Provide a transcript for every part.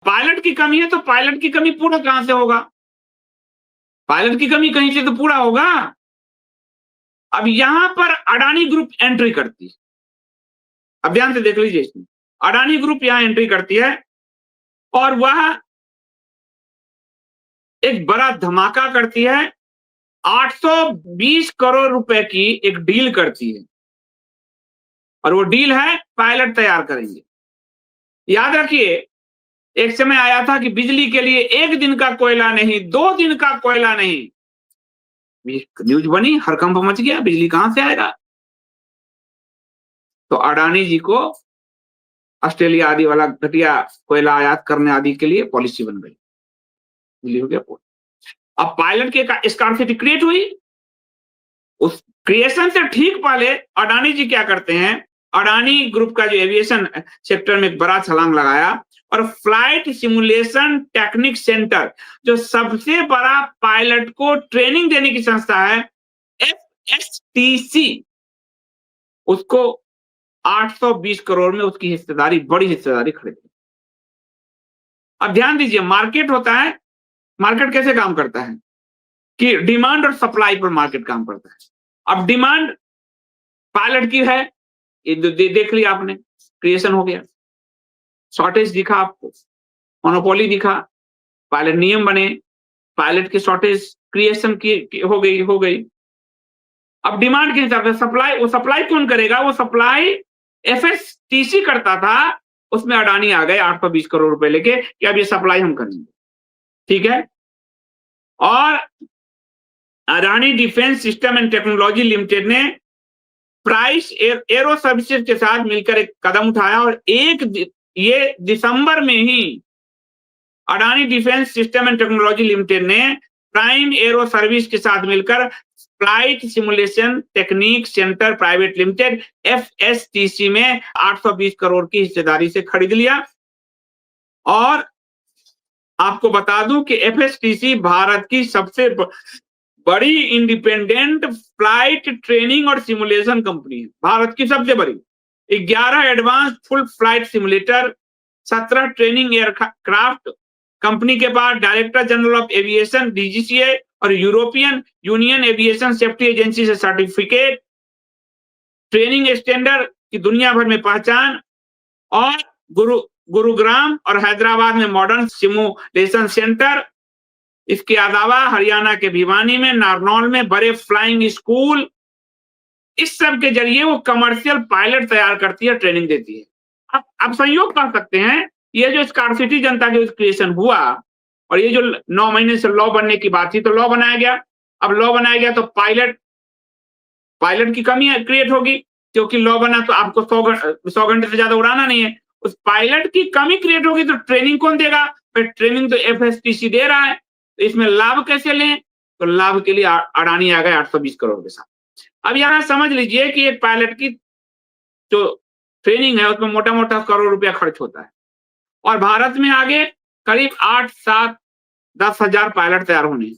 Pilot की कमी है तो पायलट की कमी पूरा कहां से होगा? पायलट की कमी कहीं से तो पूरा होगा। अब यहां पर अडानी ग्रुप एंट्री करती है। अब ध्यान से देख लीजिए इसमें, अडानी ग्रुप यहां एंट्री करती है और वह एक बड़ा धमाका करती है। 820 करोड़ रुपए की एक डील करती है और वो डील है पायलट तैयार करेंगे। याद रखिए, एक समय आया था कि बिजली के लिए 1 दिन का कोयला नहीं, 2 दिन का कोयला नहीं। न्यूज बनी, हड़कंप मच गया, बिजली कहां से आएगा? तो अडानी जी को ऑस्ट्रेलिया आदि वाला घटिया कोयला आयात करने आदि के लिए पॉलिसी बन गई, बिजली हो गया। अब पायलट की स्कार्सिटी क्रिएट हुई। उस क्रिएशन से ठीक पहले अडानी जी क्या करते हैं, अडानी ग्रुप का जो एविएशन सेक्टर में एक बड़ा छलांग लगाया और फ्लाइट सिमुलेशन टेक्निक सेंटर, जो सबसे बड़ा पायलट को ट्रेनिंग देने की संस्था है, FSTC, उसको 820 करोड़ में उसकी हिस्सेदारी, बड़ी हिस्सेदारी खरीदी। अब ध्यान दीजिए, मार्केट होता है, मार्केट कैसे काम करता है कि डिमांड और सप्लाई पर मार्केट काम करता है। अब डिमांड पायलट की है, ये देख लिया आपने, क्रिएशन हो गया, शॉर्टेज दिखा आपको, मोनोपोली दिखा, पायलट नियम बने, पायलट की शॉर्टेज क्रिएशन की हो गई। अब डिमांड के हिसाब से सप्लाई, वो सप्लाई कौन करेगा? वो सप्लाई FSTC करता था, उसमें अडानी आ गए 820 करोड़ रुपए लेके कि अब ये सप्लाई हम करेंगे, ठीक है। और Adani defence system and technology limited ने प्राइस एरो सर्विसेज के साथ मिलकर एक कदम उठाया और ये दिसंबर में ही Adani defence system and technology limited ने प्राइम एरो सर्विस के साथ मिलकर flight simulation technique centre private limited FSTC में 820 करोड़ की हिस्सेदारी से खरीद लिया। और आपको बता दूं कि FSTC भारत की सबसे बड़ी इंडिपेंडेंट फ्लाइट ट्रेनिंग और सिमुलेशन कंपनी है, भारत की सबसे बड़ी। 11 advance full flight simulator, 17 training aircraft, company के पास director general of aviation DGCA और European Union aviation safety agency से सर्टिफिकेट, ट्रेनिंग स्टैंडर्ड की दुनिया भर में पहचान, और गुरुग्राम और हैदराबाद में मॉडर्न सिमुलेशन सेंटर। इसके अलावा हरियाणा के भिवानी में, नारनौल में बड़े फ्लाइंग स्कूल, इस सब के जरिए वो कमर्शियल पायलट तैयार करती है, ट्रेनिंग देती है। अब संयोग कह सकते हैं, ये जो स्कार्सिटी जनता के क्रिएशन हुआ और ये जो 9 महीने से लॉ बनने की बात थी, तो लॉ बनाया गया। अब लॉ बनाया गया तो पायलट की कमी क्रिएट होगी, क्योंकि लॉ बना तो आपको 100 घंटे से ज्यादा उड़ाना नहीं है। उस पायलट की कमी क्रिएट होगी तो ट्रेनिंग कौन देगा? फिर ट्रेनिंग तो FSTC दे रहा है, तो इसमें लाभ कैसे लें? तो लाभ के लिए अडानी आ गए 820 करोड़ के साथ। अब यहां समझ लीजिए कि एक पायलट की जो ट्रेनिंग है उसमें मोटा मोटा करोड़ रुपया खर्च होता है, और भारत में आगे करीब 8, 7, 10 हजार पायलट तैयार होने हैं।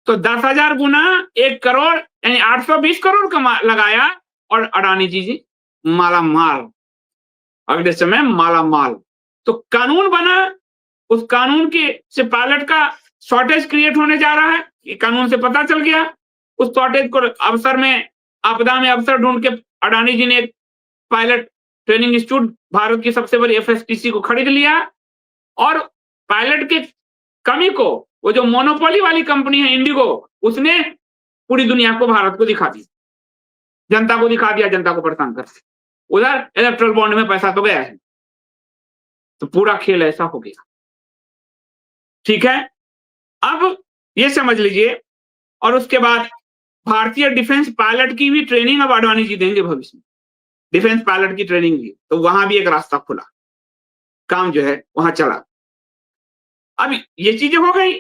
तो 10,000 गुना 1 करोड़ यानी 820 करोड़ का लगाया, और अडानी जी माला माल, अगले समय माला माल। तो कानून बना, उस कानून के से पायलट का शॉर्टेज क्रिएट होने जा रहा है, ये कानून से पता चल गया। उस शॉर्टेज को अवसर में, आपदा में अवसर ढूंढ के अडानी जी ने एक पायलट ट्रेनिंग इंस्टीट्यूट, भारत की सबसे बड़ी FSTC को खरीद लिया, और पायलट के कमी को वो जो मोनोपोली वाली कंपनी है इंडिगो, उसने पूरी दुनिया को, भारत को दिखा दी, जनता को दिखा दिया, जनता को परेशान कर दिया। उधर इलेक्ट्रल बॉन्ड में पैसा तो गया है, तो पूरा खेल ऐसा हो गया, ठीक है। अब ये समझ लीजिए, और उसके बाद भारतीय डिफेंस पायलट की भी ट्रेनिंग अब अडानी जी देंगे भविष्य में, डिफेंस पायलट की ट्रेनिंग की, तो वहां भी एक रास्ता खुला, काम जो है वहां चला। अब ये चीजें हो गई,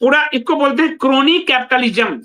पूरा इसको बोलते हैं क्रोनी कैपिटलिज्म।